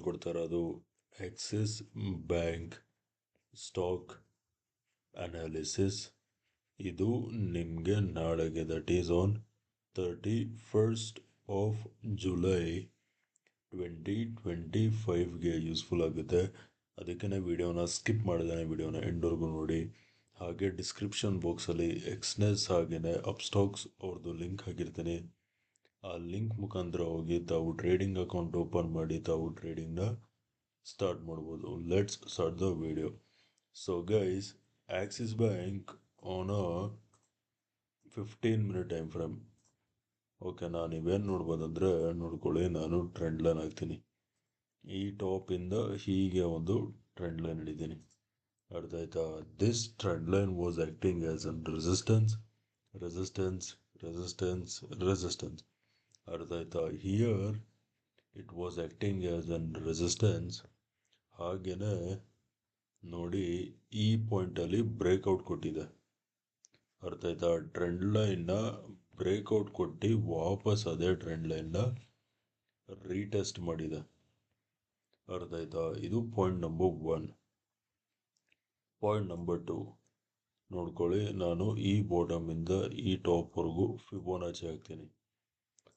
ಹೇಳ್ಕೊಡ್ತಾ ಇರೋದು Axis bank stock analysis. ಇದು ನಿಮಗೆ ನಾಳೆಗೆ that is on 31st of July 2025ಗೆ ಯೂಸ್ಫುಲ್ ಆಗುತ್ತೆ. ಅದಕ್ಕೆ ವಿಡಿಯೋನ ಸ್ಕಿಪ್ ಮಾಡಿದಾನೆ ವಿಡಿಯೋನ ಎಂಡ್ವರೆಗೂ ನೋಡಿ. ಹಾಗೆ ಡಿಸ್ಕ್ರಿಪ್ಷನ್ ಬಾಕ್ಸಲ್ಲಿ ಎಕ್ಸ್ನೆಸ್ ಹಾಗೆಯೇ ಅಪ್ಸ್ಟಾಕ್ಸ್ ಅವ್ರದ್ದು ಲಿಂಕ್ ಹಾಕಿರ್ತೀನಿ. ಆ ಲಿಂಕ್ ಮುಖಾಂತರ ಹೋಗಿ ತಾವು ಟ್ರೇಡಿಂಗ್ ಅಕೌಂಟ್ ಓಪನ್ ಮಾಡಿ ತಾವು ಟ್ರೇಡಿಂಗ್ನ ಸ್ಟಾರ್ಟ್ ಮಾಡ್ಬೋದು. Let's start the video. So guys, Axis bank on a 15-minute time frame. ಓಕೆನಾ, ನೀವೇನು ನೋಡ್ಬೋದಂದರೆ ನೋಡ್ಕೊಳ್ಳಿ, ನಾನು ಟ್ರೆಂಡ್ ಲೈನ್ ಹಾಕ್ತೀನಿ. ಈ ಟಾಪಿಂದ ಹೀಗೆ ಒಂದು ಟ್ರೆಂಡ್ ಲೈನ್ ಹಿಡಿತೀನಿ, ಅರ್ಥ ಆಯ್ತಾ? This trend line was acting as an resistance resistance resistance resistance, ಅರ್ಥ ಆಯ್ತಾ? Here it was acting as an resistance. ಹಾಗೆಯೇ ನೋಡಿ, ಈ ಪಾಯಿಂಟಲ್ಲಿ ಬ್ರೇಕ್ಔಟ್ ಕೊಟ್ಟಿದೆ, ಅರ್ಥ ಆಯ್ತಾ? ಟ್ರೆಂಡ್ ಲೈನ್ನ ಬ್ರೇಕ್ಔಟ್ ಕೊಟ್ಟು ವಾಪಸ್ ಅದೇ ಟ್ರೆಂಡ್ ಲೈನ್ನ ರೀಟೆಸ್ಟ್ ಮಾಡಿದೆ, ಅರ್ಥ ಆಯ್ತಾ? ಇದು ಪಾಯಿಂಟ್ ನಂಬರ್ 1. ಪಾಯಿಂಟ್ ನಂಬರ್ 2 ನೋಡ್ಕೊಳ್ಳಿ, ನಾನು ಈ ಬಾಟಮಿಂದ ಈ ಟಾಪ್ವರೆಗೂ ಫಿಬೋನಾಚಿ ಹಾಕ್ತೀನಿ.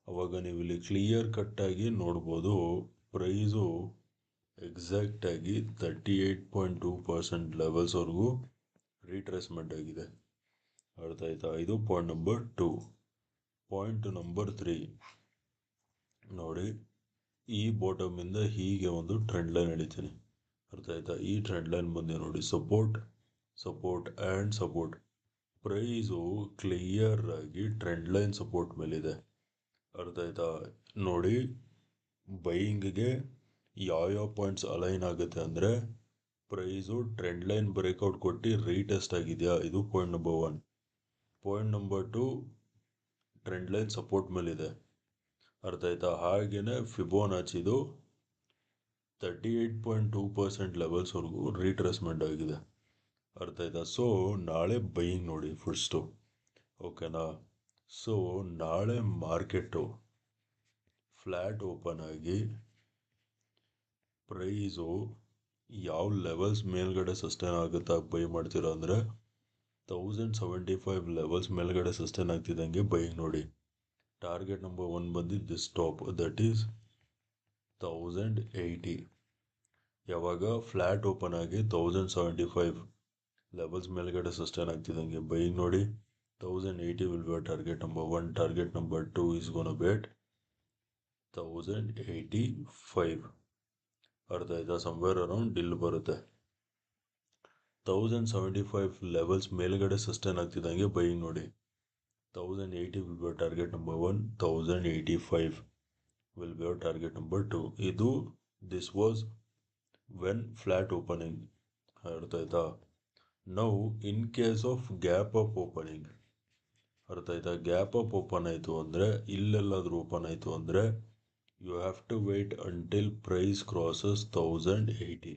ಅವಾಗ ನೀವು ಇಲ್ಲಿ ಕ್ಲಿಯರ್ ಕಟ್ಟಾಗಿ ನೋಡ್ಬೋದು, ಪ್ರೈಸು ಎಕ್ಸಾಕ್ಟಾಗಿ 38.2% ಲೆವೆಲ್ಸ್ವರೆಗೂ ರೀಟ್ರೇಸ್ಮೆಂಟ್ ಆಗಿದೆ, ಅರ್ಥ ಆಯ್ತಾ? ಇದು ಪಾಯಿಂಟ್ ನಂಬರ್ 2. ಪಾಯಿಂಟ್ ನಂಬರ್ 3 ನೋಡಿ, ಈ ಬಾಟಮಿಂದ ಹೀಗೆ ಒಂದು ಟ್ರೆಂಡ್ ಲೈನ್ ಎಳಿತೀನಿ, ಅರ್ಥ ಆಯ್ತಾ? ಈ ಟ್ರೆಂಡ್ ಲೈನ್ ಬಂದು ನೋಡಿ, support support and support. Price clear ಆಗಿ ಟ್ರೆಂಡ್ ಲೈನ್ ಸಪೋರ್ಟ್ ಮೇಲಿದೆ, ಅರ್ಥ ಆಯ್ತಾ? ನೋಡಿ, ಬೈಯಿಂಗ್ಗೆ ಯಾವ ಪಾಯಿಂಟ್ಸ್ ಅಲೈನ್ ಆಗುತ್ತೆ ಅಂದರೆ ಪ್ರೈಸು ಟ್ರೆಂಡ್ ಲೈನ್ ಬ್ರೇಕ್ಔಟ್ ಕೊಟ್ಟು ರೀಟೆಸ್ಟ್ ಆಗಿದೆಯಾ, ಇದು point number 1. Point number 2 trend line support ಮೇಲಿದೆ, ಅರ್ಥ ಆಯ್ತಾ? ಹಾಗೆಯೇ ಫಿಬೋನಾಚಿದು 38.2% ಲೆವೆಲ್ಸ್ವರೆಗೂ ರೀಟ್ರೇಸ್ಮೆಂಟ್ ಆಗಿದೆ, ಅರ್ಥ ಆಯ್ತಾ? ಸೊ ನಾಳೆ ಬೈಯಿಂಗ್ ನೋಡಿ ಫಸ್ಟು, ಓಕೆನಾ? ಸೊ ನಾಳೆ ಮಾರ್ಕೆಟು ಫ್ಲ್ಯಾಟ್ ಓಪನ್ ಆಗಿ ಪ್ರೈಸು ಯಾವ ಲೆವೆಲ್ಸ್ ಮೇಲ್ಗಡೆ ಸಸ್ಟೈನ್ ಆಗುತ್ತಾ ಬೈ ಮಾಡ್ತೀರಾ ಅಂದರೆ 1075 ಲೆವೆಲ್ಸ್ ಮೇಲ್ಗಡೆ ಸಸ್ಟೈನ್ ಆಗ್ತಿದ್ದಂಗೆ ಬೈಯಿಂಗ್ ನೋಡಿ. ಟಾರ್ಗೆಟ್ ನಂಬರ್ 1 ಬಂದು ದಿಸ್ ಟಾಪ್, ದಟ್ ಈಸ್ 1080. ಯಾವಾಗ ಫ್ಲ್ಯಾಟ್ ಓಪನ್ ಆಗಿ 1075 ಲೆವೆಲ್ಸ್ ಮೇಲ್ಗಡೆ ಸಸ್ಟೈನ್ ಆಗ್ತಿದ್ದಂಗೆ ಬೈಯಿಂಗ್ ನೋಡಿ. 1080 will be target number 1. Target number 2 is gonna bet 1085, ಅರ್ಥ ಆಯ್ತಾ? ಸಮ್ವೇರ್ ಅರೌಂಡ್ ಇಲ್ಲಿ ಬರುತ್ತೆ. 1075 ಲೆವೆಲ್ಸ್ ಮೇಲ್ಗಡೆ ಸಸ್ಟೈನ್ ಆಗ್ತಿದ್ದಂಗೆ ಬೈಯಿಂಗ್ ನೋಡಿ. 1080 will be target number 1. 1085 will be target number 2. ಇದು this was when flat opening, ಅರ್ಥ ಆಯ್ತಾ? Now in case of gap up opening, ಅರ್ಥ ಆಯ್ತಾ? ಗ್ಯಾಪ್ ಅಪ್ ಓಪನ್ ಆಯಿತು ಅಂದರೆ, ಇಲ್ಲೆಲ್ಲಾದರೂ ಓಪನ್ ಆಯಿತು ಅಂದರೆ you have to wait until price crosses 1080,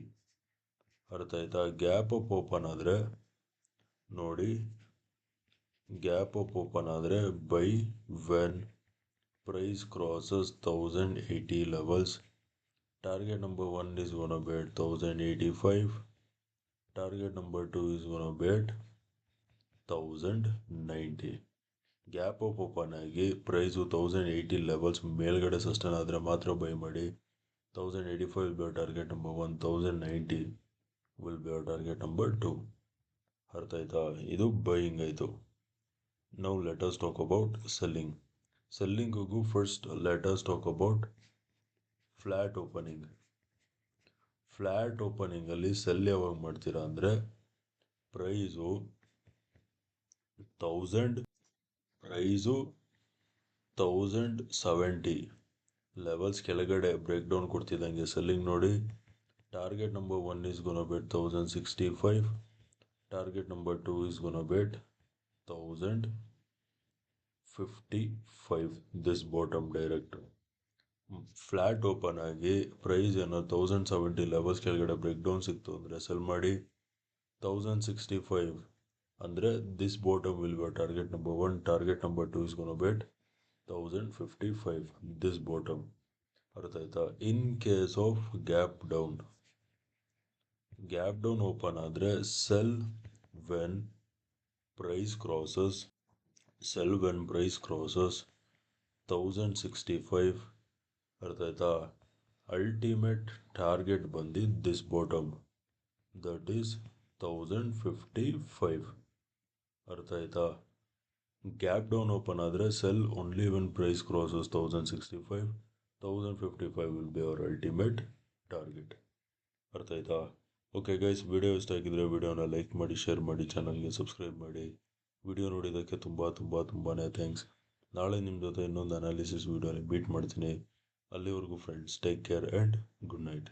ಅರ್ಥ ಆಯ್ತಾ? ಗ್ಯಾಪ್ ಅಪ್ ಓಪನ್ ಆದರೆ ನೋಡಿ, ಗ್ಯಾಪ್ ಅಪ್ ಓಪನ್ ಆದರೆ buy when price crosses 1080 levels. Target number 1 is gonna bet 1085. Target number 2 is gonna bet 1090. Gap up open ಆಗಿ price 1080 levels ಮೇಲ್ಗಡೆ sustain ಆದರೆ ಮಾತ್ರ buy ಮಾಡಿ. 1085 will be target number 1. 1090 will be target number 2, ಅರ್ಥ ಆಯ್ತಾ? ಇದು buying ಆಯಿತು. Now let us talk about selling. ಸೆಲ್ಲಿಂಗಿಗೂ first let us talk about flat opening. Flat ಓಪನಿಂಗಲ್ಲಿ ಸೆಲ್ ಯಾವಾಗ ಮಾಡ್ತೀರಾ ಅಂದರೆ ಪ್ರೈಸು 1070 ಲೆವೆಲ್ಸ್ ಕೆಳಗಡೆ ಬ್ರೇಕ್ ಡೌನ್ ಕೊಡ್ತಿದ್ದಂಗೆ ಸೆಲ್ಲಿಂಗ್ ನೋಡಿ. Target number 1 is gonna bet 1065. Target number 2 is gonna bet 1055. This bottom direct flat open ಆಗಿ price ಏನೋ 1070 ಲೆವೆಲ್ಸ್ ಕೆಳಗಡೆ ಬ್ರೇಕ್ ಡೌನ್ ಸಿಕ್ತು ಅಂದರೆ ಸೆಲ್ ಮಾಡಿ. 1065 ಅಂದರೆ this bottom will be target number 1. Target number 2 is gonna bet 1055, this bottom, ಅರ್ಥ ಆಯ್ತಾ? In case of gap down open ಆದರೆ ಸೆಲ್ ವೆನ್ ಪ್ರೈಸ್ ಕ್ರಾಸಸ್ 1065. ಅರ್ಥ ಆಯ್ತಾ? ಅಲ್ಟಿಮೇಟ್ ಟಾರ್ಗೆಟ್ ಬಂದು ದಿಸ್ ಬಾಟಮ್, ದಟ್ ಈಸ್ 1055. ಅರ್ಥ ಆಯ್ತಾ? ಗ್ಯಾಪ್ ಡೌನ್ ಓಪನ್ ಆದರೆ sell only when price crosses 1065. 1055 will be our ultimate target. ಅರ್ಥ ಆಯ್ತಾ? ಓಕೆ ಗೈಸ್, ವಿಡಿಯೋ ಇಷ್ಟ ಆಗಿದ್ರೆ ವಿಡಿಯೋನ ಲೈಕ್ ಮಾಡಿ, ಶೇರ್ ಮಾಡಿ, ಚಾನಲ್ಗೆ ಸಬ್ಸ್ಕ್ರೈಬ್ ಮಾಡಿ. ವಿಡಿಯೋ ನೋಡಿದ್ದಕ್ಕೆ ತುಂಬಾ ಥ್ಯಾಂಕ್ಸ್. ನಾಳೆ ನಿಮ್ಮ ಜೊತೆ ಇನ್ನೊಂದು ಅನಾಲಿಸಿಸ್ ವಿಡಿಯೋಲಿ ಮೀಟ್ ಮಾಡ್ತೀನಿ. ಅಲ್ಲಿವರೆಗೂ friends, take care and good night.